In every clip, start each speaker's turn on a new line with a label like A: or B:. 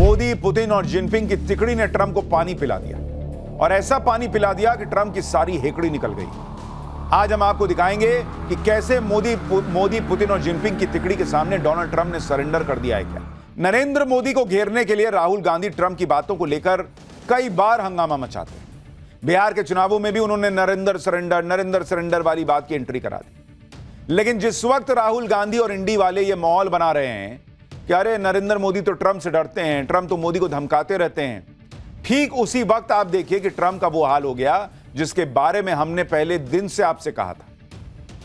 A: Modi, Putin और Jinping की तिकड़ी ने ट्रंप को पानी पिला दिया और ऐसा पानी पिला दिया कि ट्रंप की सारी हेकड़ी निकल गई। आज हम आपको दिखाएंगे कि कैसे मोदी, पुतिन और जिनपिंग की तिकड़ी के सामने डोनाल्ड ट्रंप ने सरेंडर कर दिया है। क्या नरेंद्र मोदी को घेरने के लिए राहुल गांधी ट्रंप की बातों को लेकर कई बार हंगामा मचाते हैं। बिहार के चुनावों में भी उन्होंने नरेंद्र सरेंडर वाली बात की एंट्री करा दी। लेकिन जिस वक्त राहुल गांधी और इंडी वाले ये माहौल बना रहे हैं कि अरे नरेंद्र मोदी तो ट्रंप से डरते हैं, ट्रंप तो मोदी को धमकाते रहते हैं, ठीक उसी वक्त आप देखिए कि ट्रंप का वो हाल हो गया जिसके बारे में हमने पहले दिन से आपसे कहा था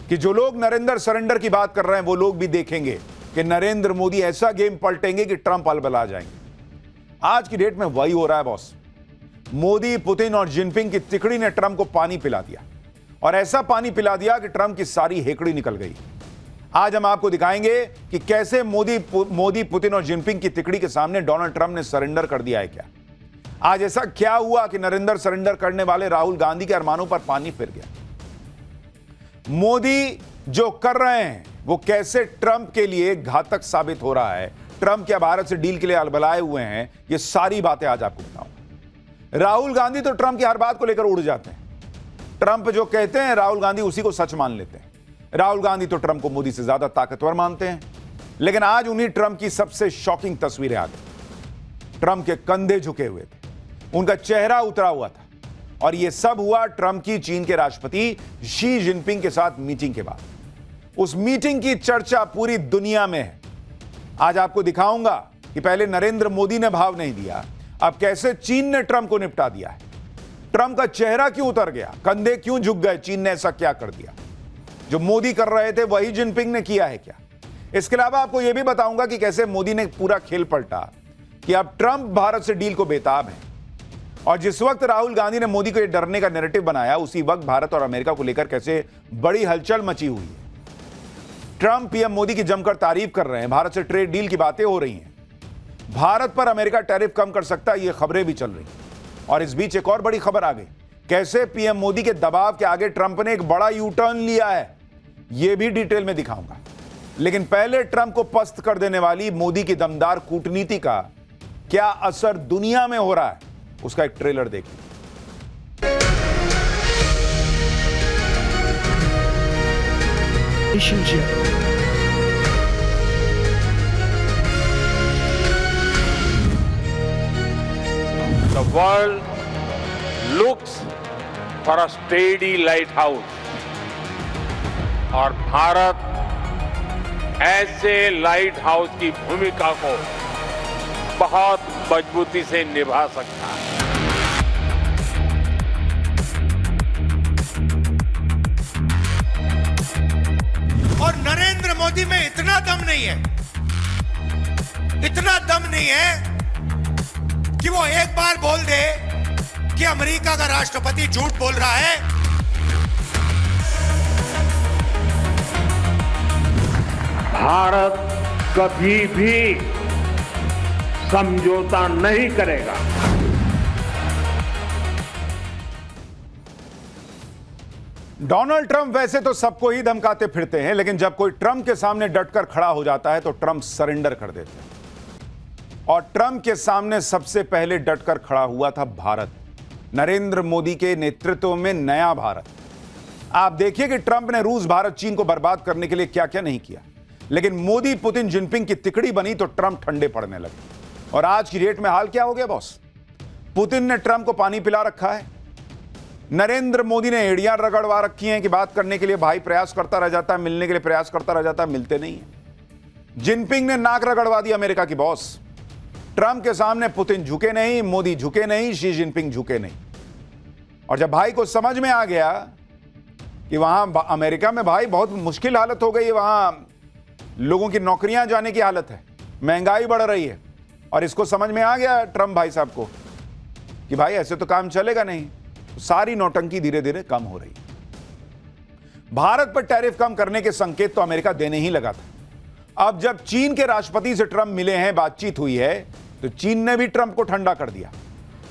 A: कि जो लोग नरेंद्र सरेंडर की बात कर रहे हैं वो लोग भी देखेंगे कि नरेंद्र मोदी ऐसा गेम पलटेंगे कि ट्रंप अलबला जाएंगे। आज की डेट में वही हो रहा है बॉस। मोदी, पुतिन और जिनपिंग की तिकड़ी ने ट्रंप को पानी पिला दिया और ऐसा पानी पिला दिया कि ट्रंप की सारी हेकड़ी निकल गई। आज हम आपको दिखाएंगे कि कैसे मोदी, पुतिन और जिनपिंग की तिकड़ी के सामने डोनाल्ड ट्रंप ने सरेंडर कर दिया है। क्या आज ऐसा क्या हुआ कि नरेंद्र सरेंडर करने वाले राहुल गांधी के अरमानों पर पानी फिर गया। मोदी जो कर रहे हैं वो कैसे ट्रंप के लिए घातक साबित हो रहा है, ट्रंप क्या भारत से डील के लिए अलबलाए हुए हैं, ये सारी बातें आज आपको बताऊंगा। राहुल गांधी तो ट्रंप की हर बात को लेकर उड़ जाते हैं। ट्रंप जो कहते हैं राहुल गांधी उसी को सच मान लेते हैं। राहुल गांधी तो ट्रंप को मोदी से ज्यादा ताकतवर मानते हैं। लेकिन आज उन्हीं ट्रंप की सबसे शॉकिंग तस्वीरें आ गई। ट्रंप के कंधे झुके हुए थे, उनका चेहरा उतरा हुआ था और यह सब हुआ ट्रंप की चीन के राष्ट्रपति शी जिनपिंग के साथ मीटिंग के बाद। उस मीटिंग की चर्चा पूरी दुनिया में है। आज आपको दिखाऊंगा कि पहले नरेंद्र मोदी ने भाव नहीं दिया, अब कैसे चीन ने ट्रंप को निपटा दिया है। ट्रंप का चेहरा क्यों उतर गया, कंधे क्यों झुक गए, चीन ने ऐसा क्या कर दिया। जो मोदी कर रहे थे वही जिनपिंग ने किया है क्या। इसके अलावा आपको यह भी बताऊंगा कि कैसे मोदी ने पूरा खेल पलटा कि अब ट्रंप भारत से डील को बेताब है। और जिस वक्त राहुल गांधी ने मोदी को यह डरने का नैरेटिव बनाया, उसी वक्त भारत और अमेरिका को लेकर कैसे बड़ी हलचल मची हुई है। ट्रंप पीएम मोदी की जमकर तारीफ कर रहे हैं, भारत से ट्रेड डील की बातें हो रही हैं, भारत पर अमेरिका टैरिफ कम कर सकता है, ये खबरें भी चल रही हैं। और इस बीच एक और बड़ी खबर आ गई, कैसे पीएम मोदी के दबाव के आगे ट्रंप ने एक बड़ा यू टर्न लिया है, यह भी डिटेल में दिखाऊंगा। लेकिन पहले ट्रंप को पस्त कर देने वाली मोदी की दमदार कूटनीति का क्या असर दुनिया में हो रहा है, उसका एक ट्रेलर देखिए।
B: The world looks for a steady lighthouse और भारत ऐसे लाइट हाउस की भूमिका को बहुत मजबूती से निभा सकता है।
C: और नरेंद्र मोदी में इतना दम नहीं है कि वो एक बार बोल दे कि अमेरिका का राष्ट्रपति झूठ बोल रहा है।
B: भारत कभी भी समझौता नहीं करेगा।
A: डोनाल्ड ट्रंप वैसे तो सबको ही धमकाते फिरते हैं, लेकिन जब कोई ट्रंप के सामने डटकर खड़ा हो जाता है तो ट्रंप सरेंडर कर देते हैं। और ट्रंप के सामने सबसे पहले डटकर खड़ा हुआ था भारत, नरेंद्र मोदी के नेतृत्व में नया भारत। आप देखिए कि ट्रंप ने रूस, भारत, चीन को बर्बाद करने के लिए क्या क्या नहीं किया। लेकिन मोदी, पुतिन, जिनपिंग की तिकड़ी बनी तो ट्रंप ठंडे पड़ने लगे। और आज की डेट में हाल क्या हो गया बॉस, पुतिन ने ट्रंप को पानी पिला रखा है, नरेंद्र मोदी ने एड़ियां रगड़वा रखी हैं कि बात करने के लिए भाई प्रयास करता रह जाता है, मिलने के लिए प्रयास करता रह जाता है, मिलते नहीं है। जिनपिंग ने नाक रगड़वा दी अमेरिका की बॉस। ट्रंप के सामने पुतिन झुके नहीं, मोदी झुके नहीं, शी जिनपिंग झुके नहीं। और जब भाई को समझ में आ गया कि वहां अमेरिका में भाई बहुत मुश्किल हालत हो गई है, वहां लोगों की नौकरियां जाने की हालत है, महंगाई बढ़ रही है, और इसको समझ में आ गया ट्रंप भाई साहब को कि भाई ऐसे तो काम चलेगा नहीं, सारी नौटंकी धीरे धीरे कम हो रही है। भारत पर टैरिफ कम करने के संकेत तो अमेरिका देने ही लगा था। अब जब चीन के राष्ट्रपति से ट्रंप मिले हैं, बातचीत हुई है, तो चीन ने भी ट्रंप को ठंडा कर दिया।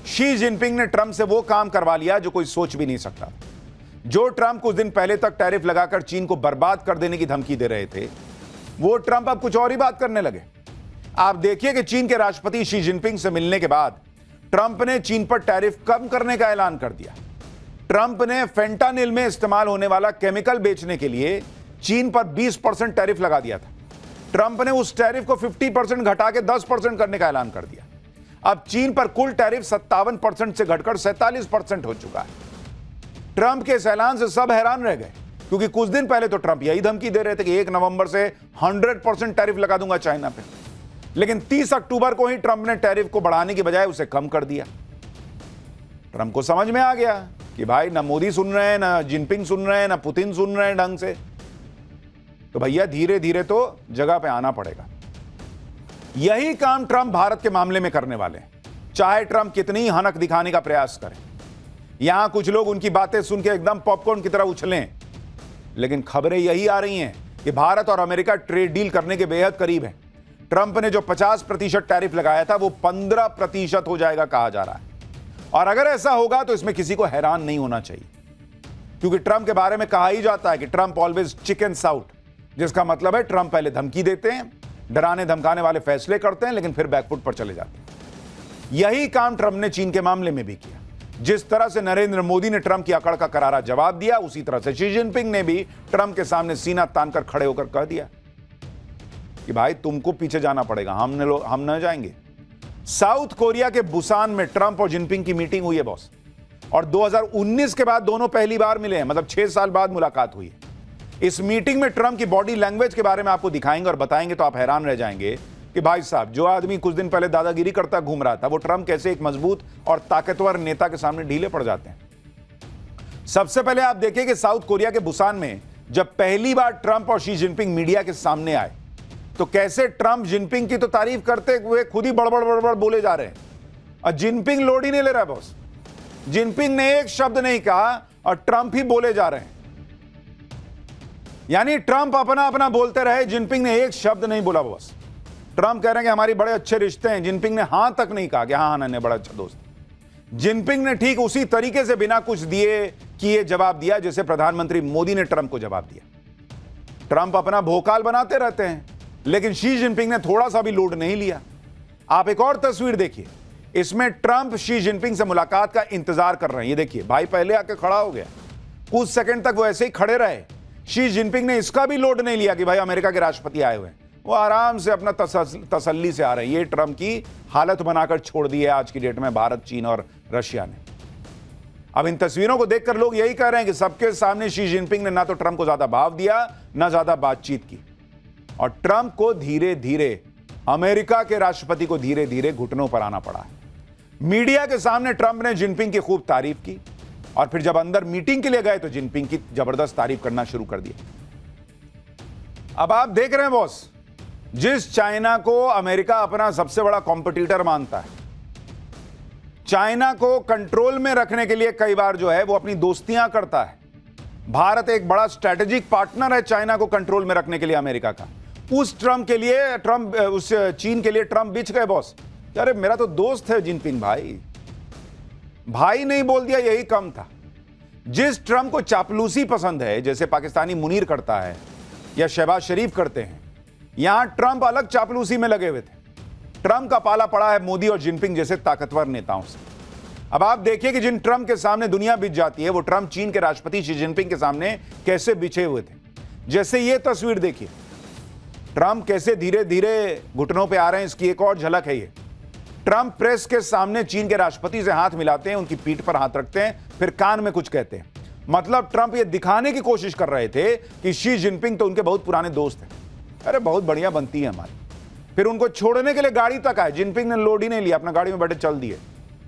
A: शी जिनपिंग ने ट्रंप से वो काम करवा लिया जो कोई सोच भी नहीं सकता। जो ट्रंप कुछ दिन पहले तक टैरिफ लगाकर चीन को बर्बाद कर देने की धमकी दे रहे थे, वो ट्रंप अब कुछ और ही बात करने लगे। आप देखिए कि चीन के राष्ट्रपति शी जिनपिंग से मिलने के बाद ट्रंप ने चीन पर टैरिफ कम करने का ऐलान कर दिया। ट्रंप ने फेंटानिल में इस्तेमाल होने वाला केमिकल बेचने के लिए चीन पर 20% टैरिफ लगा दिया था। ट्रंप ने उस टैरिफ को 50% घटा के 10% करने का ऐलान कर दिया। अब चीन पर कुल टैरिफ 57% से घटकर 47% हो चुका है। ट्रंप के इस ऐलान से सब हैरान रह गए, क्योंकि कुछ दिन पहले तो ट्रंप यही धमकी दे रहे थे कि 1 नवंबर से 100% टैरिफ लगा दूंगा चाइना पे। लेकिन 30 अक्टूबर को ही ट्रंप ने टैरिफ को बढ़ाने की बजाय उसे कम कर दिया। ट्रंप को समझ में आ गया कि भाई ना मोदी सुन रहे हैं, ना जिनपिंग सुन रहे हैं, ना पुतिन सुन रहे हैं ढंग से, तो भैया धीरे धीरे तो जगह पे आना पड़ेगा। यही काम ट्रंप भारत के मामले में करने वाले हैं, चाहे ट्रंप कितनी हनक दिखाने का प्रयास करें। यहां कुछ लोग उनकी बातें सुन के एकदम पॉपकॉर्न की तरह उछलें, लेकिन खबरें यही आ रही हैं कि भारत और अमेरिका ट्रेड डील करने के बेहद करीब है। ट्रंप ने जो 50% टैरिफ लगाया था वो 15% हो जाएगा कहा जा रहा है। और अगर ऐसा होगा तो इसमें किसी को हैरान नहीं होना चाहिए, क्योंकि ट्रंप के बारे में कहा ही जाता है कि ट्रंप ऑलवेज चिकन साउट, जिसका मतलब है ट्रंप पहले धमकी देते हैं, डराने धमकाने वाले फैसले करते हैं, लेकिन फिर बैकफुट पर चले जाते हैं। यही काम ट्रंप ने चीन के मामले में भी किया। जिस तरह से नरेंद्र मोदी ने ट्रंप की अकड़ का करारा जवाब दिया, उसी तरह से शी जिनपिंग ने भी ट्रंप के सामने सीना तानकर खड़े होकर कह दिया कि भाई तुमको पीछे जाना पड़ेगा, हम न जाएंगे। साउथ कोरिया के बुसान में ट्रंप और जिनपिंग की मीटिंग हुई है बॉस, और 2019 के बाद दोनों पहली बार मिले हैं, मतलब 6 साल बाद मुलाकात हुई है। इस मीटिंग में ट्रंप की बॉडी लैंग्वेज के बारे में आपको दिखाएंगे और बताएंगे तो आप हैरान रह जाएंगे कि भाई साहब, जो आदमी कुछ दिन पहले दादागिरी करता घूम रहा था, वो ट्रंप कैसे एक मजबूत और ताकतवर नेता के सामने ढीले पड़ जाते हैं। सबसे पहले आप देखिए कि साउथ कोरिया के बुसान में जब पहली बार ट्रंप और शी जिनपिंग मीडिया के सामने आए, तो कैसे ट्रंप जिनपिंग की तो तारीफ करते हुए खुद ही बड़बड़ बोले जा रहे हैं, और जिनपिंग लोड ही नहीं ले रहा है बॉस। जिनपिंग ने एक शब्द नहीं कहा और ट्रंप ही बोले जा रहे हैं। यानी ट्रंप अपना अपना बोलते रहे, जिनपिंग ने एक शब्द नहीं बोला बॉस। ट्रंप कह रहे हैं कि हमारी बड़े अच्छे रिश्ते हैं, जिनपिंग ने हां तक नहीं कहा कि हाँ नन्हे बड़ा अच्छा दोस्त। जिनपिंग ने ठीक उसी तरीके से बिना कुछ दिए किए जवाब दिया जैसे प्रधानमंत्री मोदी ने ट्रंप को जवाब दिया। ट्रंप अपना भोकाल बनाते रहते हैं, लेकिन शी जिनपिंग ने थोड़ा सा भी लोड नहीं लिया। आप एक और तस्वीर देखिए, इसमें ट्रंप शी जिनपिंग से मुलाकात का इंतजार कर रहे हैं। ये देखिए, भाई पहले आके खड़ा हो गया, कुछ सेकंड तक वो ऐसे ही खड़े रहे। शी जिनपिंग ने इसका भी लोड नहीं लिया कि भाई अमेरिका के राष्ट्रपति आए हुए हैं, वो आराम से अपना तसल्ली से आ रहे हैं। ये ट्रंप की हालत बनाकर छोड़ दी है आज की डेट में भारत, चीन और रशिया ने। अब इन तस्वीरों को देखकर लोग यही कह रहे हैं कि सबके सामने शी जिनपिंग ने ना तो ट्रंप को ज्यादा भाव दिया, ना ज्यादा बातचीत की, और ट्रंप को धीरे धीरे, अमेरिका के राष्ट्रपति को धीरे धीरे घुटनों पर आना पड़ा है। मीडिया के सामने ट्रंप ने जिनपिंग की खूब तारीफ की, और फिर जब अंदर मीटिंग के लिए गए तो जिनपिंग की जबरदस्त तारीफ करना शुरू कर दिया। अब आप देख रहे हैं बॉस, जिस चाइना को अमेरिका अपना सबसे बड़ा कॉम्पिटिटर मानता है, चाइना को कंट्रोल में रखने के लिए कई बार जो है वो अपनी दोस्तियां करता है। भारत एक बड़ा स्ट्रेटेजिक पार्टनर है चाइना को कंट्रोल में रखने के लिए अमेरिका का। उस चीन के लिए ट्रंप बिछ गए बॉस। अरे मेरा तो दोस्त है जिनपिंग भाई नहीं बोल दिया, यही कम था। जिस ट्रंप को चापलूसी पसंद है, जैसे पाकिस्तानी मुनीर करता है या शहबाज शरीफ करते हैं, यहां ट्रंप अलग चापलूसी में लगे हुए थे। ट्रंप का पाला पड़ा है मोदी और जिनपिंग जैसे ताकतवर नेताओं से। अब आप देखिए कि जिन ट्रंप के सामने दुनिया बिछ जाती है, वो ट्रंप चीन के राष्ट्रपति शी जिनपिंग के सामने कैसे बिछे हुए थे। जैसे ये तस्वीर देखिए, ट्रंप कैसे धीरे धीरे घुटनों पे आ रहे हैं, इसकी एक और झलक है ये। ट्रंप प्रेस के सामने चीन के राष्ट्रपति से हाथ मिलाते हैं, उनकी पीठ पर हाथ रखते हैं, फिर कान में कुछ कहते हैं। मतलब ट्रंप ये दिखाने की कोशिश कर रहे थे कि शी जिनपिंग तो उनके बहुत पुराने दोस्त हैं, अरे बहुत बढ़िया बनती है हमारी। फिर उनको छोड़ने के लिए गाड़ी तक आए, जिनपिंग ने लोड ही नहीं लिया, अपना गाड़ी में बैठे चल दिए।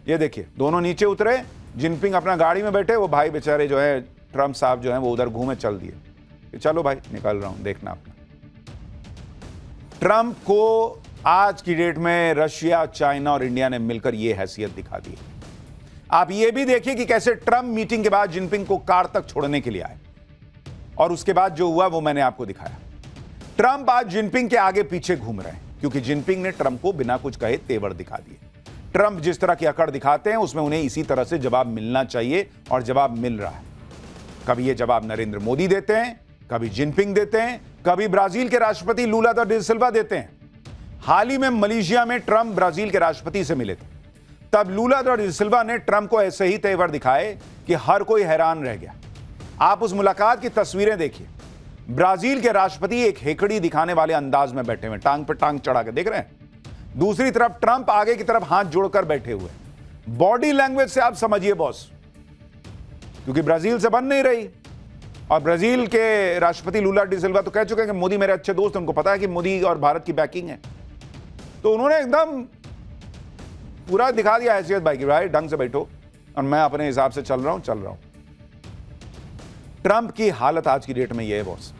A: ये देखिए, दोनों नीचे उतरे, जिनपिंग अपना गाड़ी में बैठे, वो भाई बेचारे जो है ट्रंप साहब जो है वो उधर घूमे चल दिए, चलो भाई निकल रहा हूं, देखना अपना। ट्रंप को आज की डेट में रशिया, चाइना और इंडिया ने मिलकर यह हैसियत दिखा दी। आप यह भी देखिए कि कैसे ट्रंप मीटिंग के बाद जिनपिंग को कार तक छोड़ने के लिए आए, और उसके बाद जो हुआ वो मैंने आपको दिखाया। ट्रंप आज जिनपिंग के आगे पीछे घूम रहे हैं, क्योंकि जिनपिंग ने ट्रंप को बिना कुछ कहे तेवर दिखा दिए। ट्रंप जिस तरह की अकड़ दिखाते हैं, उसमें उन्हें इसी तरह से जवाब मिलना चाहिए, और जवाब मिल रहा है। कभी ये जवाब नरेंद्र मोदी देते हैं, कभी जिनपिंग देते हैं, कभी ब्राजील के राष्ट्रपति लूला दा सिल्वा देते हैं। हाल ही में मलेशिया में ट्रंप ब्राजील के राष्ट्रपति से मिले थे। तब लूला दा सिल्वा ने ट्रंप को ऐसे ही तेवर दिखाए कि हर कोई हैरान रह गया। आप उस मुलाकात की तस्वीरें देखिए। ब्राजील के राष्ट्रपति एक हेकड़ी दिखाने वाले अंदाज में बैठे हुए, टांग पर टांग चढ़ा के, देख रहे हैं। दूसरी तरफ ट्रंप आगे की तरफ हाथ जोड़कर बैठे हुए। बॉडी लैंग्वेज से आप समझिए बॉस, क्योंकि ब्राजील से बन नहीं रही। और ब्राजील के राष्ट्रपति लूला डी सिल्वा तो कह चुके हैं कि मोदी मेरे अच्छे दोस्त हैं, उनको पता है कि मोदी और भारत की बैकिंग है। तो उन्होंने एकदम पूरा दिखा दिया हैसियत भाई कि भाई ढंग से बैठो और मैं अपने हिसाब से चल रहा हूं। ट्रंप की हालत आज की डेट में यह है बॉस।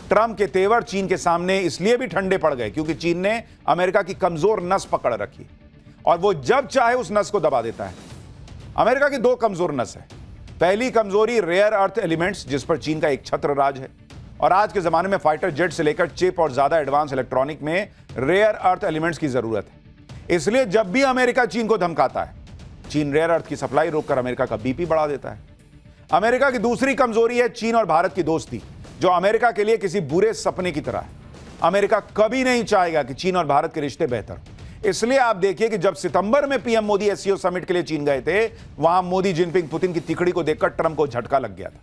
A: ट्रंप के तेवर चीन के सामने इसलिए भी ठंडे पड़ गए क्योंकि चीन ने अमेरिका की कमजोर नस पकड़ रखी और वो जब चाहे उस नस को दबा देता है। अमेरिका की दो कमजोर नस है। पहली कमजोरी रेयर अर्थ एलिमेंट्स, जिस पर चीन का एक छत्र राज है, और आज के जमाने में फाइटर जेट से लेकर चिप और ज्यादा एडवांस इलेक्ट्रॉनिक में रेयर अर्थ एलिमेंट्स की जरूरत है। इसलिए जब भी अमेरिका चीन को धमकाता है, चीन रेयर अर्थ की सप्लाई रोककर अमेरिका का बीपी बढ़ा देता है। अमेरिका की दूसरी कमजोरी है चीन और भारत की दोस्ती, जो अमेरिका के लिए किसी बुरे सपने की तरह है। अमेरिका कभी नहीं चाहेगा कि चीन और भारत के रिश्ते बेहतर हों। इसलिए आप देखिए कि जब सितंबर में पीएम मोदी एससीओ समिट के लिए चीन गए थे, वहां मोदी जिनपिंग पुतिन की तिकड़ी को देखकर ट्रंप को झटका लग गया था।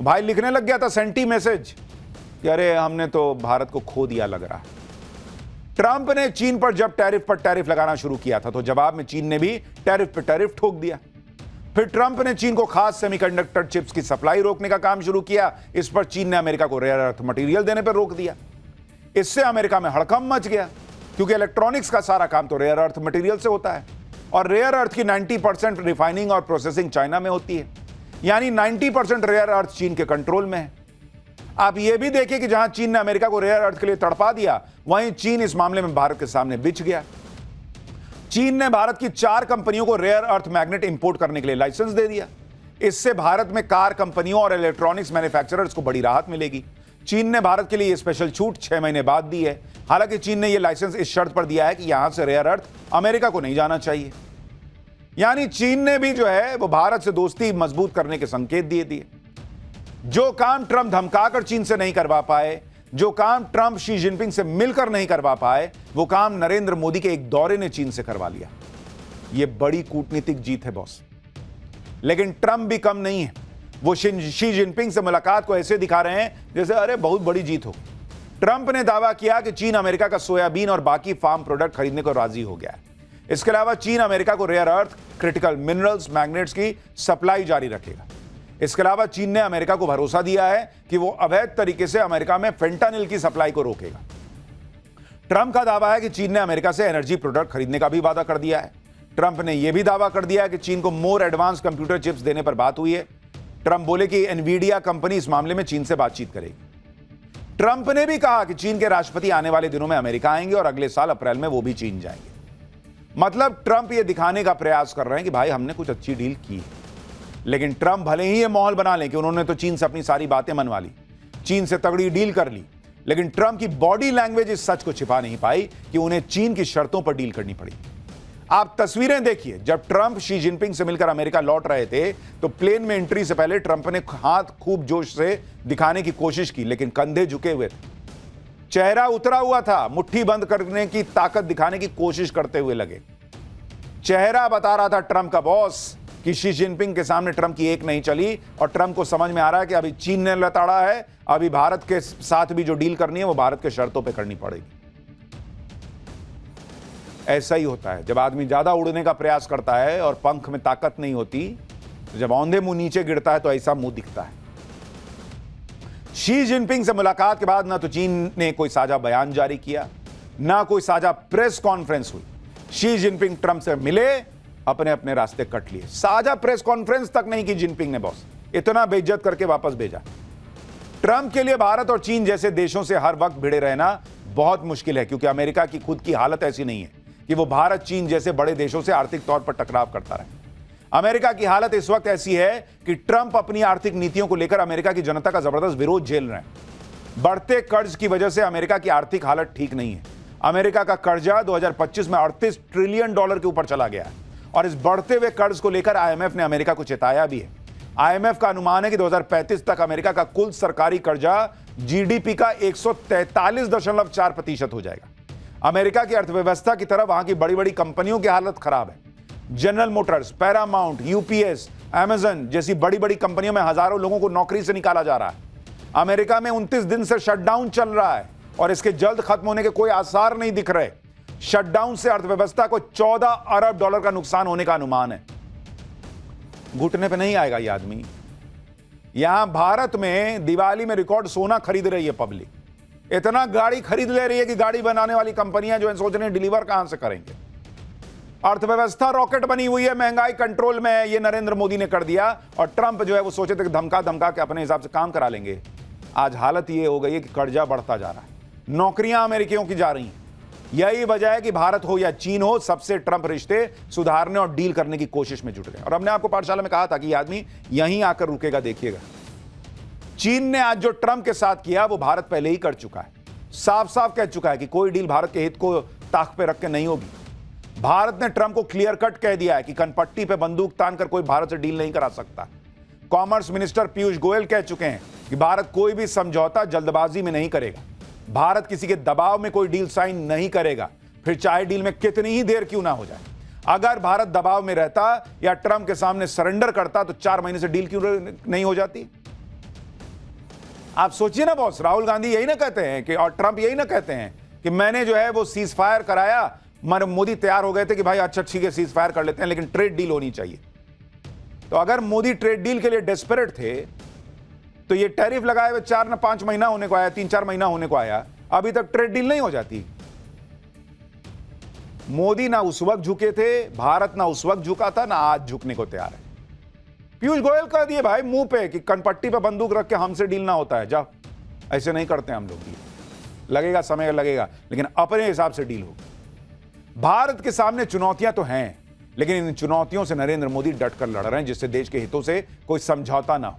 A: भाई लिखने लग गया था सेंटी मैसेज कि अरे हमने तो भारत को खो दिया लग रहा है। ट्रंप ने चीन पर जब टैरिफ पर टैरिफ लगाना शुरू किया था, तो जवाब में चीन ने भी टैरिफ पर टैरिफ ठोक दिया। फिर ट्रंप ने चीन को खास सेमीकंडक्टर चिप्स की सप्लाई रोकने का काम शुरू किया। इस पर चीन ने अमेरिका को रेयर अर्थ मटेरियल देने पर रोक दिया। इससे अमेरिका में हड़कंप मच गया, क्योंकि इलेक्ट्रॉनिक्स का सारा काम तो रेयर अर्थ मटेरियल से होता है और रेयर अर्थ की 90% रिफाइनिंग और प्रोसेसिंग चाइना में होती है। यानी 90% रेयर अर्थ चीन के कंट्रोल में है। आप यह भी देखिए कि जहां चीन ने अमेरिका को रेयर अर्थ के लिए तड़पा दिया, वहीं चीन इस मामले में भारत के सामने बिछ गया। चीन ने भारत की 4 कंपनियों को रेयर अर्थ मैग्नेट इंपोर्ट करने के लिए लाइसेंस दे दिया। इससे भारत में कार कंपनियों और इलेक्ट्रॉनिक्स मैन्युफैक्चरर्स को बड़ी राहत मिलेगी। चीन ने भारत के लिए यह स्पेशल छूट 6 महीने बाद दी है। हालांकि चीन ने यह लाइसेंस इस शर्त पर दिया है कि यहां से रेयर अर्थ अमेरिका को नहीं जाना चाहिए। यानी चीन ने भी जो है वो भारत से दोस्ती मजबूत करने के संकेत दिए। जो काम ट्रंप धमकाकर चीन से नहीं करवा पाए, जो काम ट्रंप शी जिनपिंग से मिलकर नहीं करवा पाए, वो काम नरेंद्र मोदी के एक दौरे ने चीन से करवा लिया। यह बड़ी कूटनीतिक जीत है बॉस। लेकिन ट्रंप भी कम नहीं है। वो शी जिनपिंग से मुलाकात को ऐसे दिखा रहे हैं जैसे अरे बहुत बड़ी जीत हो। ट्रंप ने दावा किया कि चीन अमेरिका का सोयाबीन और बाकी फार्म प्रोडक्ट खरीदने को राजी हो गया है। इसके अलावा चीन अमेरिका को rare earth, critical minerals, magnets की सप्लाई जारी रखेगा। इसके अलावा चीन ने अमेरिका को भरोसा दिया है कि वो अवैध तरीके से अमेरिका में फेंटानिल की सप्लाई को रोकेगा। ट्रंप का दावा है कि चीन ने अमेरिका से एनर्जी प्रोडक्ट खरीदने का भी वादा कर दिया है। ट्रंप ने यह भी दावा कर दिया है कि चीन को मोर एडवांस कंप्यूटर चिप्स देने पर बात हुई है। ट्रंप बोले कि एनवीडिया कंपनी इस मामले में चीन से बातचीत करेगी। ट्रंप ने भी कहा कि चीन के राष्ट्रपति आने वाले दिनों में अमेरिका आएंगे और अगले साल अप्रैल में वो भी चीन जाएंगे। मतलब ट्रंप ये दिखाने का प्रयास कर रहे हैं कि भाई हमने कुछ अच्छी डील की है। लेकिन ट्रंप भले ही ये माहौल बना लें कि उन्होंने तो चीन से अपनी सारी बातें मनवा ली, चीन से तगड़ी डील कर ली, लेकिन ट्रंप की बॉडी लैंग्वेज इस सच को छिपा नहीं पाई कि उन्हें चीन की शर्तों पर डील करनी पड़ी। आप तस्वीरें देखिए। जब ट्रंप शी जिनपिंग से मिलकर अमेरिका लौट रहे थे, तो प्लेन में एंट्री से पहले ट्रंप ने हाथ खूब जोश से दिखाने की कोशिश की, लेकिन कंधे झुके हुए थे, चेहरा उतरा हुआ था, मुट्ठी बंद करने की ताकत दिखाने की कोशिश करते हुए लगे। चेहरा बता रहा था ट्रंप का बॉस कि शी जिनपिंग के सामने ट्रंप की एक नहीं चली और ट्रंप को समझ में आ रहा है कि अभी चीन ने लताड़ा है, अभी भारत के साथ भी जो डील करनी है वो भारत के शर्तों पे करनी पड़ेगी। ऐसा ही होता है जब आदमी ज्यादा उड़ने का प्रयास करता है और पंख में ताकत नहीं होती, तो जब औंधे मुंह नीचे गिरता है तो ऐसा मुंह दिखता है। शी जिनपिंग से मुलाकात के बाद ना तो चीन ने कोई साझा बयान जारी किया, ना कोई साझा प्रेस कॉन्फ्रेंस हुई। शी जिनपिंग ट्रंप से मिले, अपने अपने रास्ते कट लिए। साझा प्रेस कॉन्फ्रेंस तक नहीं की जिनपिंग ने बॉस, इतना बेइज्जत करके वापस भेजा। ट्रंप के लिए भारत और चीन जैसे देशों से हर वक्त भिड़े रहना बहुत मुश्किल है, क्योंकि अमेरिका की खुद की हालत ऐसी नहीं है कि वो भारत चीन जैसे बड़े देशों से आर्थिक तौर पर टकराव करता रहे। अमेरिका की हालत इस वक्त ऐसी है कि ट्रंप अपनी आर्थिक नीतियों को लेकर अमेरिका की जनता का जबरदस्त विरोध झेल रहे हैं। बढ़ते कर्ज की वजह से अमेरिका की आर्थिक हालत ठीक नहीं है। अमेरिका का कर्जा 2025 में $38 ट्रिलियन के ऊपर चला गया है और इस बढ़ते हुए कर्ज को लेकर आईएमएफ ने अमेरिका को चेताया भी है। आईएमएफ का अनुमान है कि 2035 तक अमेरिका का कुल सरकारी कर्जा जीडीपी का 143.4% हो जाएगा। अमेरिका की अर्थव्यवस्था की तरफ वहां की बड़ी बड़ी कंपनियों की हालत खराब है। General Motors, Paramount, UPS, Amazon जैसी बड़ी बड़ी कंपनियों में हजारों लोगों को नौकरी से निकाला जा रहा है। अमेरिका में 29 दिन से शटडाउन चल रहा है और इसके जल्द खत्म होने के कोई आसार नहीं दिख रहे। शटडाउन से अर्थव्यवस्था को $14 अरब का नुकसान होने का अनुमान है। घुटने पे नहीं आएगा ये आदमी। यहां भारत में दिवाली में रिकॉर्ड सोना खरीद रही है पब्लिक, इतना गाड़ी खरीद ले रही है कि गाड़ी बनाने वाली कंपनियां जो है सोच रही हैं डिलीवर कहां से करेंगे। अर्थव्यवस्था रॉकेट बनी हुई है, महंगाई कंट्रोल में है, ये नरेंद्र मोदी ने कर दिया। और ट्रंप जो है वो सोचे थे कि धमका धमका के अपने हिसाब से काम करा लेंगे। आज हालत ये हो गई है कि कर्जा बढ़ता जा रहा है, नौकरियां अमेरिकियों की जा रही हैं। यही वजह है कि भारत हो या चीन हो, सबसे ट्रंप रिश्ते सुधारने और डील करने की कोशिश में जुट गए। और हमने आपको पाठशाला में कहा था कि यह आदमी यहीं आकर रुकेगा, देखिएगा। चीन ने आज जो ट्रंप के साथ किया वो भारत पहले ही कर चुका है, साफ साफ कह चुका है कि कोई डील भारत के हित को ताक पे रख के नहीं होगी। भारत ने ट्रंप को क्लियर कट कह दिया है कि कनपट्टी पे बंदूक तान कर कोई भारत से डील नहीं करा सकता। कॉमर्स मिनिस्टर पीयूष गोयल कह चुके हैं कि भारत कोई भी समझौता जल्दबाजी में नहीं करेगा। भारत किसी के दबाव में कोई डील साइन नहीं करेगा, फिर चाहे डील में कितनी ही देर क्यों ना हो जाए। अगर भारत दबाव में रहता या ट्रंप के सामने सरेंडर करता तो 4 महीने से डील क्यों नहीं हो जाती। आप सोचिए ना बॉस, राहुल गांधी यही ना कहते हैं कि, और ट्रंप यही ना कहते हैं कि मैंने जो है वो सीज फायर कराया, मोदी तैयार हो गए थे कि भाई अच्छा ठीक है सीज फायर कर लेते हैं, लेकिन ट्रेड डील होनी चाहिए। तो अगर मोदी ट्रेड डील के लिए डेस्परेट थे तो ये टैरिफ लगाए हुए 4 ना 5 महीना होने को आया, 3-4 महीना होने को आया, अभी तक ट्रेड डील नहीं हो जाती। मोदी ना उस वक्त झुके थे, भारत ना उस वक्त झुका था, ना आज झुकने को तैयार है। पीयूष गोयल कह दिए भाई मुंह पे कि कनपट्टी पे बंदूक रख के हमसे डील ना होता है, जाओ, ऐसे नहीं करते हम लोग। लगेगा समय लगेगा, लेकिन अपने हिसाब से डील होगी। भारत के सामने चुनौतियां तो हैं, लेकिन इन चुनौतियों से नरेंद्र मोदी डटकर लड़ रहे हैं, जिससे देश के हितों से कोई समझौता ना हो।